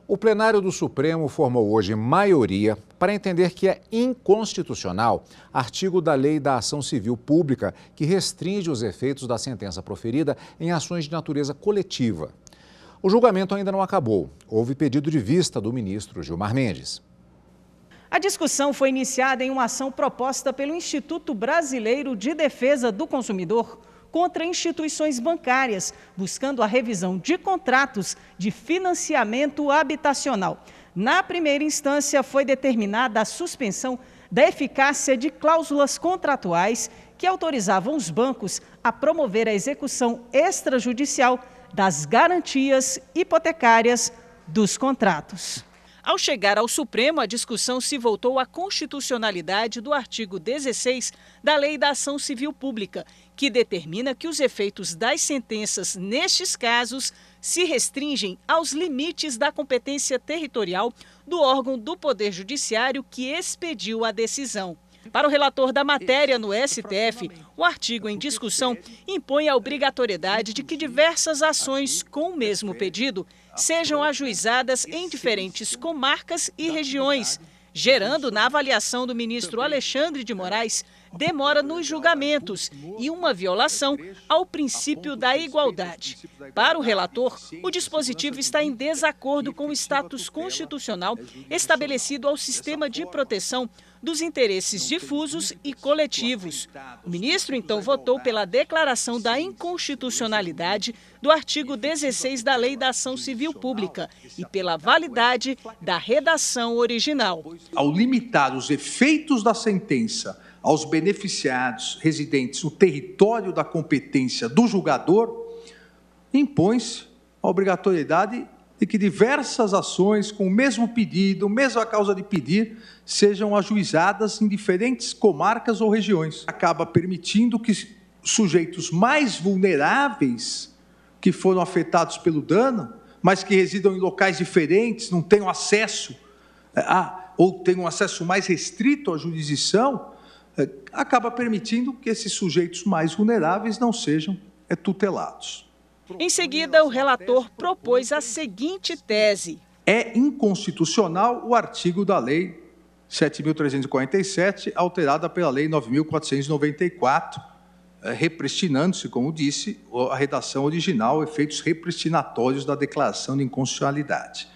O plenário do Supremo formou hoje maioria para entender que é inconstitucional artigo da Lei da Ação Civil Pública que restringe os efeitos da sentença proferida em ações de natureza coletiva. O julgamento ainda não acabou. Houve pedido de vista do ministro Gilmar Mendes. A discussão foi iniciada em uma ação proposta pelo Instituto Brasileiro de Defesa do Consumidor contra instituições bancárias, buscando a revisão de contratos de financiamento habitacional. Na primeira instância, foi determinada a suspensão da eficácia de cláusulas contratuais que autorizavam os bancos a promover a execução extrajudicial das garantias hipotecárias dos contratos. Ao chegar ao Supremo, a discussão se voltou à constitucionalidade do artigo 16 da Lei da Ação Civil Pública, que determina que os efeitos das sentenças nestes casos se restringem aos limites da competência territorial do órgão do Poder Judiciário que expediu a decisão. Para o relator da matéria no STF, o artigo em discussão impõe a obrigatoriedade de que diversas ações com o mesmo pedido sejam ajuizadas em diferentes comarcas e regiões, gerando, na avaliação do ministro Alexandre de Moraes, demora nos julgamentos e uma violação ao princípio da igualdade. Para o relator, o dispositivo está em desacordo com o status constitucional estabelecido ao sistema de proteção dos interesses difusos e coletivos. O ministro, então, votou pela declaração da inconstitucionalidade do artigo 16 da Lei da Ação Civil Pública e pela validade da redação original. Ao limitar os efeitos da sentença aos beneficiados residentes no território da competência do julgador, impõe-se a obrigatoriedade de que diversas ações com o mesmo pedido, mesma causa de pedir, sejam ajuizadas em diferentes comarcas ou regiões. Acaba permitindo que sujeitos mais vulneráveis, que foram afetados pelo dano, mas que residam em locais diferentes, não tenham acesso ou tenham um acesso mais restrito à jurisdição, acaba permitindo que esses sujeitos mais vulneráveis não sejam tutelados. Em seguida, o relator propôs a seguinte tese. É inconstitucional o artigo da Lei 7.347, alterada pela Lei 9.494, repristinando-se, como disse, a redação original, efeitos repristinatórios da declaração de inconstitucionalidade.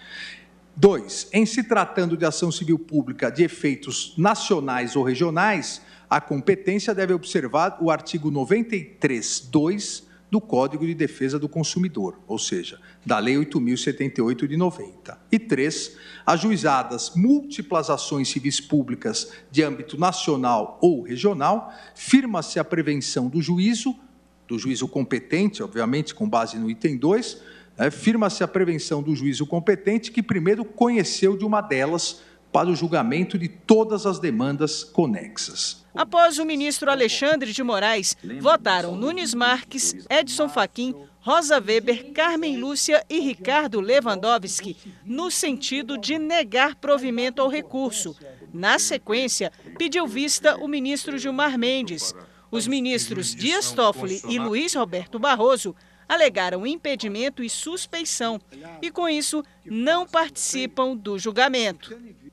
2. Em se tratando de ação civil pública de efeitos nacionais ou regionais, a competência deve observar o artigo 93.2 do Código de Defesa do Consumidor, ou seja, da Lei 8.078 de 90. E 3. Ajuizadas múltiplas ações civis públicas de âmbito nacional ou regional, firma-se a prevenção do juízo competente, obviamente, com base no item 2, firma-se a prevenção do juízo competente que primeiro conheceu de uma delas para o julgamento de todas as demandas conexas. Após o ministro Alexandre de Moraes, votaram Nunes Marques, Edson Fachin, Rosa Weber, Carmen Lúcia e Ricardo Lewandowski, no sentido de negar provimento ao recurso. Na sequência, pediu vista o ministro Gilmar Mendes. Os ministros Dias Toffoli e Luiz Roberto Barroso alegaram impedimento e suspeição e, com isso, não participam do julgamento.